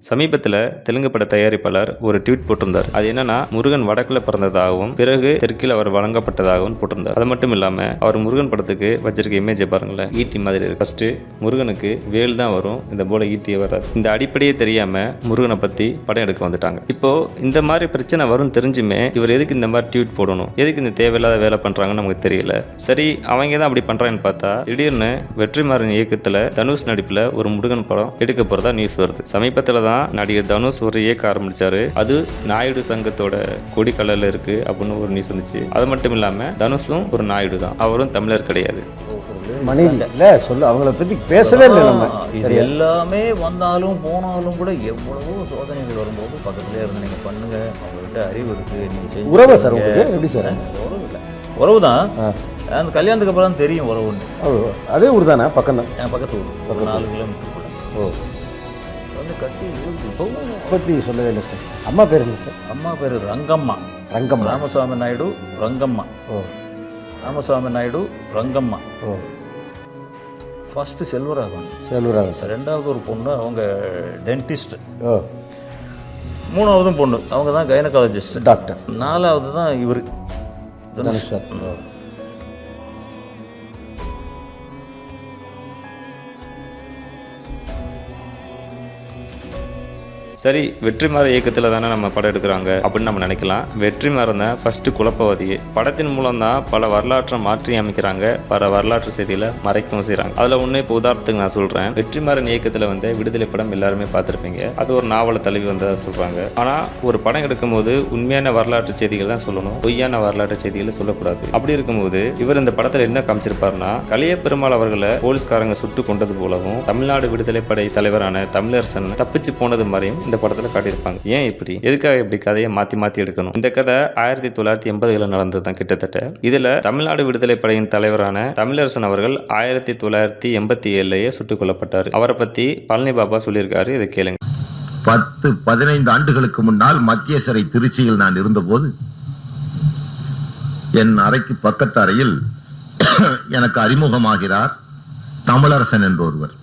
சமீபத்தில் தெலுங்கு பட தயாரிப்பாளர் ஒரு ட்வீட் போட்டிருந்தார். அது என்னன்னா, முருகன் வடக்குல பிறந்ததாகவும் பிறகு தெற்கில் அவர் வழங்கப்பட்டதாகவும் போட்டிருந்தார். அது மட்டும் இல்லாம அவர் முருகன் படத்துக்கு வச்சிருக்க இமேஜை பாருங்களேன், ஈட்டி மாதிரி இருக்கு. ஃபர்ஸ்ட் முருகனுக்கு வேல் தான் வரும், இந்த போல ஈட்டியே வராது. இந்த அடிப்படையே தெரியாம முருகனை பத்தி படம் எடுக்க வந்துட்டாங்க. இப்போ இந்த மாதிரி பிரச்சனை வரும் தெரிஞ்சுமே இவர் எதுக்கு இந்த மாதிரி ட்வீட் போடணும், எதுக்கு இந்த தேவையில்லாத வேலை பண்றாங்கன்னு நமக்கு தெரியல. சரி, அவங்க தான் அப்படி பண்றாங்கன்னு பார்த்தா திடீர்னு வெற்றிமாறன் இயக்கத்தில் தனுஷ் நடிப்புல ஒரு முருகன் படம் எடுக்க போறதா நியூஸ் வருது. சமீபத்தில் தான் நடிகர் தனுஷ் ஒரு இயக்க ஆரம்பிச்சாரு. அது நாயுடு சங்கத்தோட கொடி கலர்ல இருக்கு அப்படின்னு ஒரு நியூஸ் வந்துச்சு. அது மட்டும் இல்லாம தனுஷும் ஒரு நாயுடு தான், அவரும் தமிழர் கிடையாது. அவங்கள பத்தி பேசவே இல்லை. நம்ம இது எல்லாமே வந்தாலும் போனாலும் கூட எவ்வளவோ சோதனைகள் வரும்போது பக்கத்துல இருந்து நீங்க பண்ணுங்க, அவங்ககிட்ட அறிவு இருக்கு, நீங்க உறவு சார் உங்களுக்கு எப்படி சார்? உறவு இல்லை, உறவு தான். அந்த கல்யாணத்துக்கு அப்புறம் தான் தெரியும் உறவுன்னு. அதே ஊர் தானே? பக்கம் தான், என் பக்கத்து ஊர், ஒரு 4 கிலோமீட்டருக்குள்ள. வந்து கட்டி பற்றி சொல்லவே இல்லை சார். அம்மா பேர் என்ன சார்? அம்மா பேர் ரங்கம்மா. ரங்கம்மா. ராமசாமி நாயுடு ரங்கம்மா. ராமசாமி நாயுடு ரங்கம்மா. ஃபர்ஸ்ட் செல்வராகவன். சார். ரெண்டாவது ஒரு பொண்ணு, அவங்க டென்டிஸ்ட். மூணாவதும் பொண்ணு, அவங்க தான் கைனகாலஜிஸ்ட் டாக்டர். 4வது தான் இவர் தனுஷ். சரி, வெற்றிமாறன் இயக்கத்தில் தானே நம்ம படம் எடுக்கிறாங்க அப்படின்னு நம்ம நினைக்கலாம். வெற்றிமாறன் தான் ஃபர்ஸ்ட் குழப்பவாதியே. படத்தின் மூலம் தான் பல வரலாற்றை மாற்றி அமைக்கிறாங்க, பல வரலாற்று செய்திகளை மறைக்கவும் செய்கிறாங்க. அதில் ஒன்று இப்போ உதாரணத்துக்கு நான் சொல்கிறேன். வெற்றிமாறன் இயக்கத்தில் வந்து விடுதலை படம் எல்லாருமே பார்த்துருப்பீங்க. அது ஒரு நாவலை தழுவி வந்ததாக சொல்கிறாங்க. ஆனால் ஒரு படம் எடுக்கும்போது உண்மையான வரலாற்று செய்திகள் தான் சொல்லணும், பொய்யான வரலாற்று செய்திகளை சொல்லக்கூடாது. அப்படி இருக்கும்போது இவர் இந்த படத்தில் என்ன காமிச்சிருப்பாருன்னா, கலிய பெருமாள் அவர்களை போலீஸ்காரங்க சுட்டு கொண்டது போலவும் தமிழ்நாடு விடுதலை படை தலைவரான தமிழரசன் தப்பிச்சு போனது மாதிரியும் இந்த படத்துல காட்டியிருப்பாங்க. ஏன் இப்படி, எதுக்காக இப்படி கதையை மாத்தி மாத்தி எடுக்கணும்? இந்த கதை 1980 நடந்ததுதான் கிட்டத்தட்ட. இதுல தமிழ்நாடு விடுதலை படையின் தலைவரான தமிழரசன் அவர்கள் 1987 சுட்டுக் கொல்லப்பட்டார். அவரை பத்தி பழனி பாபா சொல்லியிருக்காரு, இதை கேளுங்க. 10-15 ஆண்டுகளுக்கு முன்னால் மத்திய சிறை திருச்சியில் நான் இருந்தபோது என் அறைக்கு பக்கத்து அறையில் எனக்கு அறிமுகமாகிறார் தமிழரசன் என்ற ஒருவர்.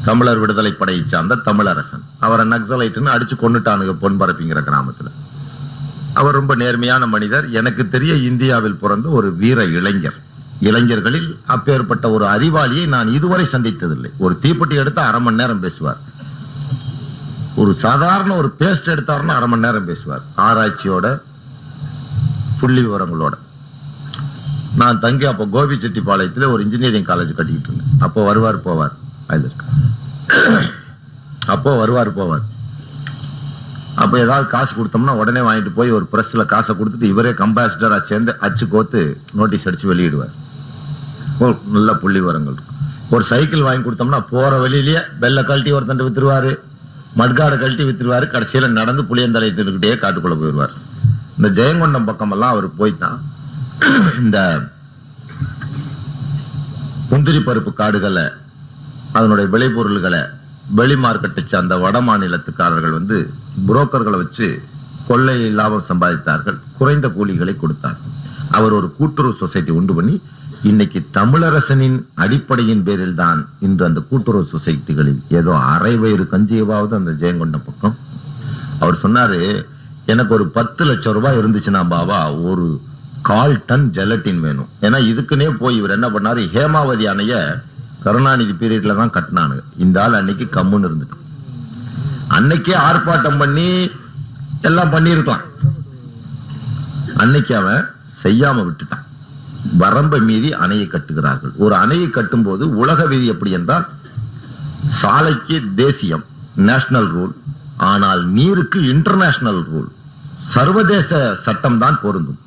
தமிழர் விடுதலை படையை சார்ந்த தமிழரசன். அவரை நக்சலைட்டுன்னு அடிச்சு கொண்டுட்டானுங்க பொன்பரப்பிங்கிற கிராமத்துல. அவர் ரொம்ப நேர்மையான மனிதர். எனக்கு தெரிய இந்தியாவில் பிறந்த ஒரு வீர இளைஞர். இளைஞர்களில் அப்பேற்பட்ட ஒரு அறிவாளியை நான் இதுவரை சந்தித்ததில்லை. ஒரு தீப்பெட்டி எடுத்தா 1/2 மணி நேரம் பேசுவார். ஒரு சாதாரண ஒரு பேஸ்ட் எடுத்தாருன்னா 1/2 மணி நேரம் பேசுவார், ஆராய்ச்சியோட புள்ளி விவரங்களோட. நான் தங்கி அப்போ கோபிச்செட்டிப்பாளையத்துல ஒரு இன்ஜினியரிங் காலேஜ் கட்டிக்கிட்டு இருந்தேன். அப்போ வருவார் போவார். அப்போ வருவார் போவார். அப்ப ஏதாவது காசு கொடுத்தோம்னா உடனே வாங்கிட்டு போய் ஒரு பிரஸ்ல காசை கொடுத்துட்டு இவரே கம்பாசிடரா சேர்ந்து அச்சு கோத்து நோட்டீஸ் அடிச்சு வெளியிடுவார். நல்ல புள்ளி விவரங்கள் இருக்கும். ஒரு சைக்கிள் வாங்கி கொடுத்தோம்னா போற வழியிலேயே பெல்ல கழட்டி ஒருத்தன் வித்துருவாரு, மட்காடை கழட்டி வித்துருவாரு. கடைசியில நடந்து புளியந்தலை திருக்கிட்டே காட்டுக்குள்ள போயிடுவார். இந்த ஜெயங்கொண்டம் பக்கம் எல்லாம் அவர் போய்தான் இந்த முந்திரி பருப்பு காடுகளை, அதனுடைய விளைபொருள்களை வெளி மார்க்கெட்டை சார்ந்த வட மாநிலத்துக்காரர்கள் வந்து புரோக்கர்களை வச்சு கொள்ளை லாபம் சம்பாதித்தார்கள், குறைந்த கூலிகளை கொடுத்தார்கள். அவர் ஒரு கூட்டுறவு சொசைட்டி உண்டு பண்ணி இன்னைக்கு தமிழரசனின் அடிப்படையின் பேரில் தான் இன்று அந்த கூட்டுறவு சொசைட்டிகளில் ஏதோ அரை வயிறு கஞ்சியவாவது அந்த ஜெயங்கொண்டம் பக்கம். அவர் சொன்னாரு, எனக்கு ஒரு 10 லட்சம் ரூபாய் இருந்துச்சுன்னா பாவா ஒரு 1/4 டன் ஜெலட்டின் வேணும். ஏன்னா இதுக்குன்னே போய் இவர் என்ன பண்ணாரு, ஹேமாவதி அணைய கருணாநிதி பீரியட்ல தான் கட்டினானுங்க. இந்த ஆள் அன்னைக்கு கம்முன்னு இருந்துட்டு அன்னைக்கே ஆர்ப்பாட்டம் பண்ணி எல்லாம் பண்ணிருக்கலாம். அன்னைக்கு அவன் செய்யாம விட்டுட்டான். வரம்ப மீறி அணையை கட்டுகிறார்கள். ஒரு அணையை கட்டும் போது உலக விதி எப்படி என்றால், சாலைக்கு தேசியம் நேஷனல் ரூல், ஆனால் நீருக்கு இன்டர்நேஷனல் ரூல், சர்வதேச சட்டம் தான் பொருந்தும்.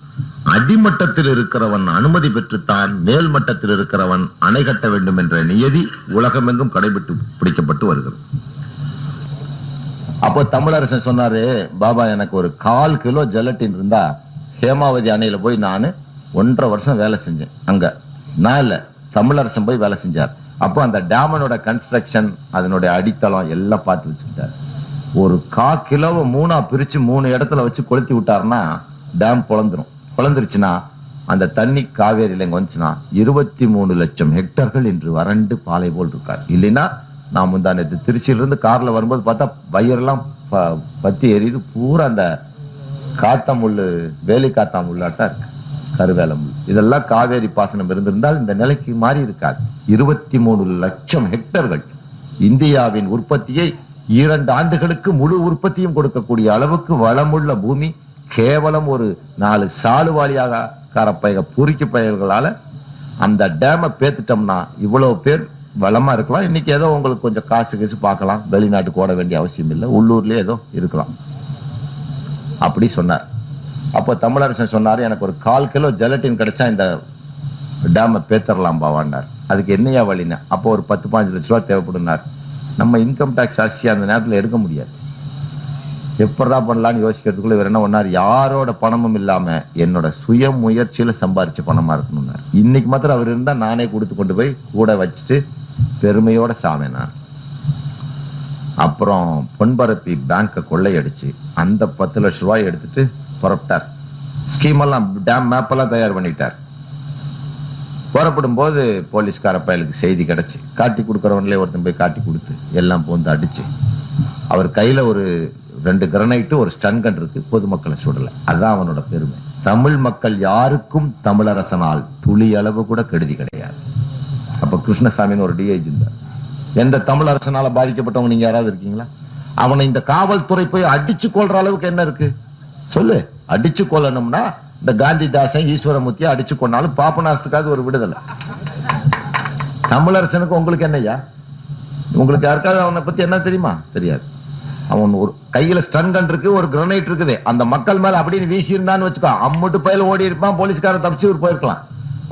அடிமட்டத்தில் இருக்கிறவன் அனுமதி பெற்றுத்தான் மேல் மட்டத்தில் இருக்கிறவன் அணை கட்ட வேண்டும் என்ற நியதி உலகமெங்கும் கடைபிடித்து பிடிக்கப்பட்டு வருகிறது. அப்போ தமிழரசன் சொன்னாரு, பாபா எனக்கு ஒரு 1/4 கிலோ ஜெலட்டின் இருந்தா ஹேமாவதி அணையில போய் நான் 1.5 வருஷம் வேலை செஞ்சேன். அங்க நான் இல்ல, தமிழரசன் போய் வேலை செஞ்சார். அப்போ அந்த டேமனோட கன்ஸ்ட்ரக்ஷன், அதனுடைய அடித்தளம் எல்லாம் பார்த்து வச்சுக்கிட்டார். ஒரு 1/4 கிலோவை 3ஆ பிரிச்சு 3 இடத்துல வச்சு கொளுத்தி விட்டாருன்னா டேம் பொழந்துருச்சுன்னா அந்த தண்ணி காவேரியில வந்துச்சுன்னா 23 லட்சம் ஹெக்டர்கள் இன்று வறண்டு பாலை போல் இருக்கார். இல்லைன்னா நான் முந்தானத்து திருச்சியிலிருந்து கார்ல வரும்போது பார்த்தா வயிறெல்லாம் பத்தி எரியுது. பூரா அந்த காத்தாமுள்ளு, வேலி காத்தாமுள்ளாட்டா இருக்கு, கருவேல முள். இதெல்லாம் காவேரி பாசனம் இருந்திருந்தால் இந்த நிலைக்கு மாறி இருக்காது. 23 லட்சம் ஹெக்டர்கள் இந்தியாவின் உற்பத்தியை 2 ஆண்டுகளுக்கு முழு உற்பத்தியும் கொடுக்கக்கூடிய அளவுக்கு வளமுள்ள பூமி கேவலம் ஒரு 4 சாலுவாளியாக பூரிக்கு பயிர்களால அந்த டேமை பேத்துட்டோம்னா இவ்வளவு பேர் வளமா இருக்கலாம். இன்னைக்கு ஏதோ உங்களுக்கு கொஞ்சம் காசு பார்க்கலாம், வெளிநாட்டுக்கு ஓட வேண்டிய அவசியம் இல்லை, உள்ளூர்லயே ஏதோ இருக்கலாம் அப்படி சொன்னார். அப்போ தமிழரசன் சொன்னாரு, எனக்கு ஒரு 1/4 கிலோ ஜெலட்டின் கிடைச்சா இந்த டேமை பேத்தரலாம் பாவாண்டார். அதுக்கு என்னையா வழின்னு. அப்போ ஒரு 10-15 லட்ச ரூபா தேவைப்படுனார். நம்ம இன்கம் டாக்ஸ் ஆட்சி அந்த நேரத்தில் எடுக்க முடியாது. எப்படா பண்ணலான்னு யோசிக்கிறதுக்குள்ள இவர் என்ன பண்ணார், யாரோட பணமும் இல்லாம என்னோட சுய முயற்சியில சம்பாரிச்ச பணமா இருக்கணும்னார். இன்னைக்கு மாத்திரம் அவர் இருந்தா நானே கொடுத்து கொண்டு போய் கூட வச்சுட்டு பெருமையோட சாமினார். அப்புறம் பொன்பரப்பி பேங்கை கொள்ளையடிச்சு அந்த 10 லட்ச ரூபாய் எடுத்துட்டு புறப்பட்டார். ஸ்கீம் எல்லாம், டேம் மேப் எல்லாம் தயார் பண்ணிட்டார். புறப்படும் போது போலீஸ்கார பயலுக்கு செய்தி கிடைச்சு, காட்டி கொடுக்கறவன்லயே ஒருத்தன் போய் காட்டி கொடுத்து எல்லாம் போந்து அடிச்சு, அவர் கையில ஒரு 2 கிரனைட்டு ஒரு ஸ்டன் கன் இருக்கு, பொதுமக்களை சுடல. அதுதான் அவனோட பெருமை. தமிழ் மக்கள் யாருக்கும் தமிழரசனால் துளி அளவு கூட கெடுதி கிடையாது. அப்ப கிருஷ்ணசாமின்னு ஒரு டிஐஜி இருந்தார். எந்த தமிழரசனால பாதிக்கப்பட்டவங்க நீங்க யாராவது இருக்கீங்களா? அவனை இந்த காவல்துறை போய் அடிச்சு கொள்ற அளவுக்கு என்ன இருக்கு சொல்லு. அடிச்சு கொள்ளணும்னா இந்த காந்திதாசன், ஈஸ்வரமூர்த்தியை அடிச்சு கொண்டாலும் பாப்பநாசத்துக்காவது ஒரு விடுதலை. தமிழரசனுக்கு உங்களுக்கு என்னையா? உங்களுக்கு யாருக்காவது அவனை பத்தி என்ன தெரியுமா? தெரியாது. அவன் ஒரு கையில ஸ்டன் கன் இருக்கு, ஒரு கிரனைட் இருக்குது, அந்த மக்கள் மேல அப்படின்னு வீசி இருந்தான்னு வச்சுக்கோ, அம்மட்டு பயில ஓடி இருப்பான், போலீஸ்காரன் தப்பிச்சு போயிருக்கலாம்.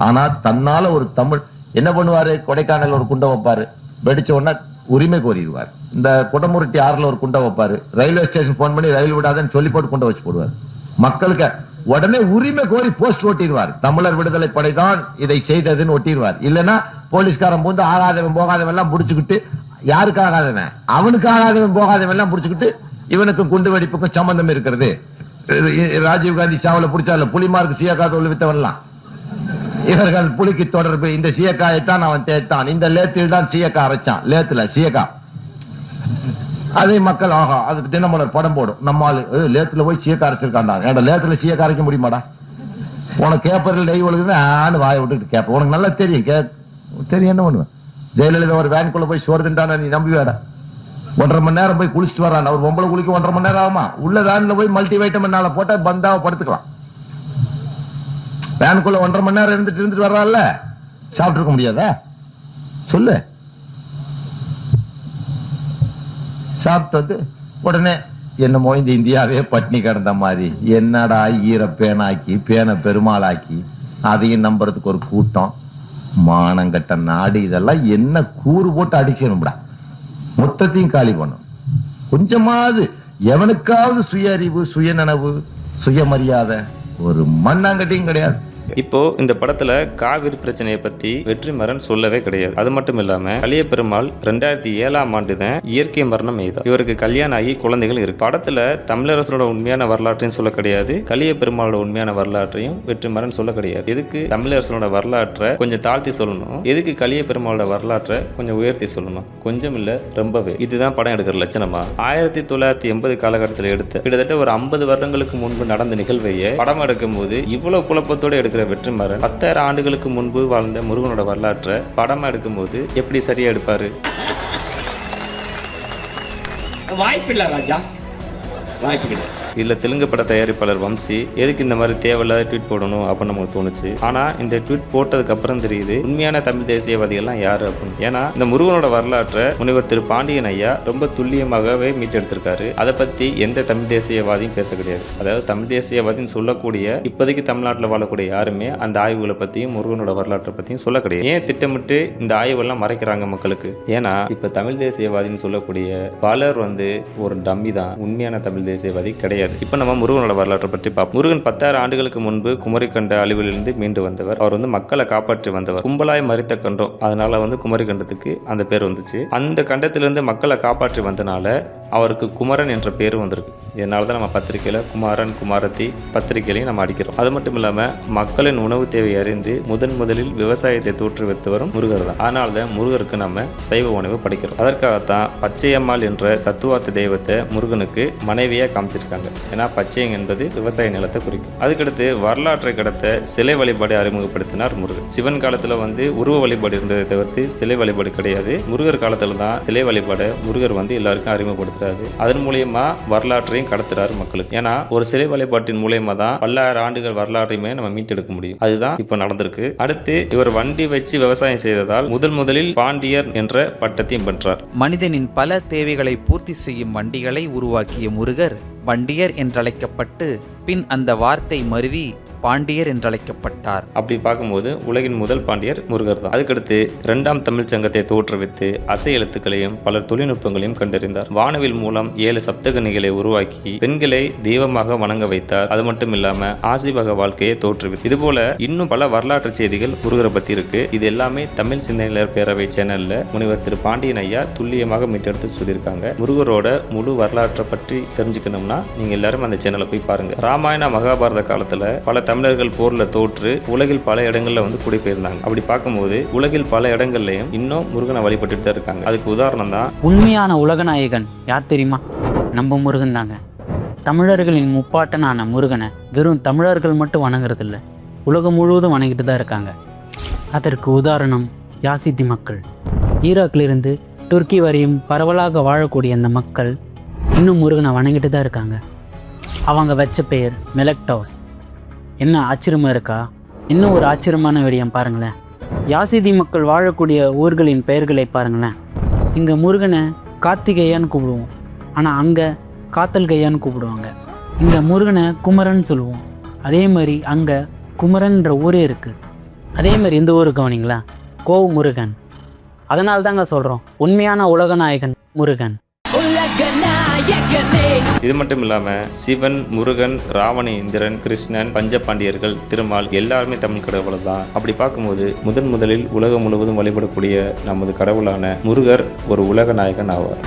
ஆனா தன்னால ஒரு தமிழ் என்ன பண்ணுவாரு, கொடைக்கானல் ஒரு குண்டை வைப்பாரு, வெடிச்ச உடனே உரிமை கோரிடுவார். இந்த குடமுருட்டி ஆறுல ஒரு குண்டை வைப்பாரு, ரயில்வே ஸ்டேஷன் போன் பண்ணி ரயில் விடாதுன்னு சொல்லி போட்டு குண்டை வச்சு போடுவார். மக்களுக்கு உடனே உரிமை கோரி போஸ்ட் ஒட்டிடுவார். தமிழர் விடுதலை படைதான் இதை செய்ததுன்னு ஒட்டிடுவார். இல்லைன்னா போலீஸ்காரன் பூந்து ஆகாதவன் போகாதவன் எல்லாம் புடிச்சுக்கிட்டு, யாருக்கு ஆகாதவன் அவனுக்கு ஆகாதவன் போகாதவன் எல்லாம் புடிச்சுக்கிட்டு, இவனுக்கும் குண்டு வெடிப்புக்கும் சம்பந்தம் இருக்கிறது. ராஜீவ்காந்தி சாவல புடிச்சால புலிமார்க்கு சீயக்கா தோல் வித்தவன்லாம், இவர்கள் புலிக்கு தொடர்பு, இந்த சீயக்காயத்தான் அவன் தேய்த்தான், இந்த லேத்தில் தான் சீயக்கா அரைச்சான், லேத்துல சீயக்கா. அதை மக்கள் ஆகா அதுக்கு தினமலர் படம் போடும், நம்மால் லேத்துல போய் சீயக்கா அரைச்சிருக்காண்டா. ஏன்டா லேத்துல சீயக்கா அரைக்க முடியுமாடா? உனக்கு கேப்பரில் நெய் ஒழுகுதுன்னு வாயை விட்டுட்டு கேப்ப. உனக்கு நல்லா தெரியும், தெரியும் என்ன பண்ணுவேன். ஜெயலலிதா ஒரு வேனுக்குள்ள போய் சோறு தின்றான நீ நம்பி வேட. 1.5 மணி நேரம் போய் குளிச்சுட்டு வரான். அவர் பொம்பளை குளிக்க 1.5 மணி நேரம் ஆகுமா? உள்ள வேன்ல போய் மல்டி வைட்டமின் போட்டா பந்தாவை படுத்துக்கலாம். வேனுக்குள்ள 1.5 மணி நேரம் இருந்துட்டு வர்றான்ல, சாப்பிட்டு இருக்க முடியாதா சொல்லு? சாப்பிட்டு வந்து உடனே என்னமோ இந்த இந்தியாவே பட்னி கிடந்த மாதிரி, என்னடா ஈர பேனாக்கி பேனை பெருமாளாக்கி அதையும் நம்புறதுக்கு ஒரு கூட்டம், மானங்கட்ட நாடு. இதெல்லாம் என்ன கூறு போட்டு அடிச்சணும்டா, மொத்தத்தையும் காலி பண்ணும். கொஞ்சமாவது எவனுக்காவது சுய அறிவு, சுயநனவு, சுயமரியாதை ஒரு மண்ணாங்கட்டியும் கிடையாது. இப்போ இந்த படத்துல காவிரி பிரச்சனையை பத்தி வெற்றிமாறன் சொல்லவே கிடையாது. அது மட்டும் இல்லாம கலிய பெருமாள் 2007ஆம் ஆண்டு தான் இயற்கை மரணம் எய்தார். இவருக்கு கல்யாணம் ஆகி குழந்தைகள் இருக்கு. படத்துல தமிழரசனோட உண்மையான வரலாற்றையும் சொல்ல கிடையாது, கலிய பெருமாளோட உண்மையான வரலாற்றையும் வெற்றிமாறன் சொல்ல கிடையாது. எதுக்கு தமிழரசனோட வரலாற்றை கொஞ்சம் தாழ்த்தி சொல்லணும், எதுக்கு கலிய பெருமாளோட வரலாற்றை கொஞ்சம் உயர்த்தி சொல்லணும்? கொஞ்சம் இல்ல, ரொம்பவே. இதுதான் படம் எடுக்கிற லட்சணமா? 1980 காலகட்டத்தில் எடுத்த கிட்டத்தட்ட ஒரு 50 வருடங்களுக்கு முன்பு நடந்த நிகழ்வையே படம் எடுக்கும் போது இவ்வளவு குழப்பத்தோட எடுக்கிற வெற்றிமாறன் 10,000 ஆண்டுகளுக்கு முன்பு வாழ்ந்த முருகனோட வரலாற்றை படமா எடுக்கும்போது எப்படி சரியா எடுப்பாரு? வாய்ப்பில்லை ராஜா, வாய்ப்பு கிடையாது. இதுல தெலுங்கு பட தயாரிப்பாளர் வம்சி எதுக்கு இந்த மாதிரி தேவையில்லாத ட்வீட் போடணும் அப்படின்னு நமக்கு தோணுச்சு. ஆனா இந்த ட்வீட் போட்டதுக்கு அப்புறம் தெரியுது உண்மையான தமிழ் தேசியவாதிகள்லாம் யாரு அப்படின்னு. ஏன்னா இந்த முருகனோட வரலாற்றை முனைவர் திரு பாண்டியன் ஐயா ரொம்ப துல்லியமாகவே மீட்டெடுத்திருக்காரு. அதை பத்தி எந்த தமிழ் தேசியவாதியும் பேச கிடையாது. அதாவது தமிழ் தேசியவாதின்னு சொல்லக்கூடிய இப்போதைக்கு தமிழ்நாட்டில் வாழக்கூடிய யாருமே அந்த ஆய்வுகளை பத்தியும் முருகனோட வரலாற்றை பத்தியும் சொல்ல கிடையாது. ஏன் திட்டமிட்டு இந்த ஆய்வெல்லாம் மறைக்கிறாங்க மக்களுக்கு? ஏன்னா இப்ப தமிழ் தேசியவாதின்னு சொல்லக்கூடிய பலர் ஒரு டம்மி தான், உண்மையான தமிழ் தேசியவாதி கிடையாது. கிடையாது. இப்போ நம்ம முருகனோட வரலாற்றை பற்றி பார்ப்போம். முருகன் 10,000 ஆண்டுகளுக்கு முன்பு குமரிக்கண்ட அழிவிலிருந்து மீண்டு வந்தவர். அவர் மக்களை காப்பாற்றி வந்தவர். கும்பலாய் மறித்த கண்டம், அதனால குமரிக்கண்டத்துக்கு அந்த பேர் வந்துச்சு. அந்த கண்டத்திலிருந்து மக்களை காப்பாற்றி வந்தனால அவருக்கு குமரன் என்ற பேர் வந்திருக்கு. இதனால தான் நம்ம பத்திரிகையில் குமாரன் குமாரத்தி பத்திரிகையிலையும் நம்ம அடிக்கிறோம். அது மட்டும் இல்லாமல் மக்களின் உணவு தேவை அறிந்து முதலில் விவசாயத்தை தோற்றுவித்தவரும் முருகர் தான். அதனால தான் முருகருக்கு நம்ம சைவ உணவு படிக்கிறோம். அதற்காகத்தான் பச்சையம்மாள் என்ற தத்துவார்த்த தெய்வத்தை முருகனுக்கு மனைவியாக காமிச்சிருக்காங்க. ஏன்னா பச்சையம் என்பது விவசாய நிலத்தை குறிக்கும். அதுக்கடுத்து வரலாற்றை கடத்த சிலை வழிபாடு அறிமுகப்படுத்தினார் முருகன். சிவன் காலத்தில் உருவ வழிபாடு இருந்ததை தவிர்த்து சிலை வழிபாடு கிடையாது. முருகர் காலத்தில் தான் சிலை வழிபாடு முருகர் எல்லாருக்கும் அறிமுகப்படுத்துறாரு. அதன் மூலியமா வரலாற்றையும் கடத்துறாரு மக்களுக்கு. ஏன்னா ஒரு சிலை வழிபாட்டின் மூலியமா தான் பல்லாயிரம் ஆண்டுகள் வரலாற்றையுமே நம்ம மீட்டெடுக்க முடியும். அதுதான் இப்ப நடந்திருக்கு. அடுத்து இவர் வண்டி வச்சு விவசாயம் செய்ததால் முதலில் பாண்டியர் என்ற பட்டத்தையும் பெற்றார். மனிதனின் பல தேவைகளை பூர்த்தி செய்யும் வண்டிகளை உருவாக்கிய முருகர் வண்டியர் என்றழைக்கப்பட்டு பின் அந்த வார்த்தை மருவி பாண்டியர் என்றழைக்கப்பட்டார். அப்படி பார்க்கும்போது உலகின் முதல் பாண்டியர் முருகர் தான். அதுக்கடுத்து 2ஆம் தமிழ் சங்கத்தை தோற்றுவித்து அசை எழுத்துக்களையும் பல தொழில்நுட்பங்களையும் கண்டறிந்தார். வானவில் மூலம் 7 சப்தகனிகளை உருவாக்கி பெண்களை தெய்வமாக வணங்க வைத்தார். அது மட்டும் இல்லாம ஆசிவக வாழ்க்கையை தோற்றுவித்தார். இதுபோல இன்னும் பல வரலாற்று செய்திகள் முருகரை பத்தி இருக்கு. இது எல்லாமே தமிழ் சிந்தனையாளர் பேரவை சேனல்ல முனைவர் திரு பாண்டியன் ஐயா துல்லியமாக மீட்டெடுத்து சொல்லியிருக்காங்க. முருகரோட முழு வரலாற்றை பற்றி தெரிஞ்சுக்கணும்னா நீங்க எல்லாரும் அந்த சேனலை போய் பாருங்க. ராமாயண மகாபாரத காலத்துல பல தமிழர்கள் போர்ல தோற்று உலகில் பல இடங்கள்ல குடிபெயர்ந்தாங்க. அப்படி பார்க்கும்போது உலகில் பல இடங்கள்லயும் இன்னும் முருகனை வழிபட்டு தான் இருக்காங்க. அதுக்கு உதாரணம் தான் உண்மையான உலகநாயகன் யார் தெரியுமா? நம்ம முருகன் தாங்க. தமிழர்களின் முப்பாட்டனான முருகனை வெறும் தமிழர்கள் மட்டும் வணங்குறது இல்லை, உலகம் முழுவதும் வணங்கிட்டு தான் இருக்காங்க. அதற்கு உதாரணம் யாசித்தி மக்கள். ஈராக்கிலிருந்து துருக்கி வரையும் பரவலாக வாழக்கூடிய அந்த மக்கள் இன்னும் முருகனை வணங்கிட்டு தான் இருக்காங்க. அவங்க வச்ச பெயர் மெலக்டோஸ். என்ன ஆச்சரியமா இருக்கா? இன்னும் ஒரு ஆச்சரியமான விடயம் பாருங்களேன். யாசிதி மக்கள் வாழக்கூடிய ஊர்களின் பெயர்களை பாருங்களேன். இங்கே முருகனை கார்த்திகேயான்னு கூப்பிடுவோம், ஆனால் அங்கே காத்தல்கையான்னு கூப்பிடுவாங்க. இங்கே முருகனை குமரன் சொல்லுவோம், அதே மாதிரி அங்கே குமரன்ற ஊரே இருக்குது. அதே மாதிரி இந்த ஊர் கவனிங்களா, முருகன். அதனால தாங்க சொல்கிறோம் உண்மையான உலகநாயகன் முருகன். இது மட்டும் இல்லாம சிவன், முருகன், ராவண இந்திரன், கிருஷ்ணன், பஞ்சபாண்டியர்கள், திருமால் எல்லாருமே தமிழ் கடவுள் தான். அப்படி பார்க்கும்போது முதலில் உலகம் முழுவதும் வழிபடக்கூடிய நமது கடவுளான முருகர் ஒரு உலக நாயகன் ஆவார்.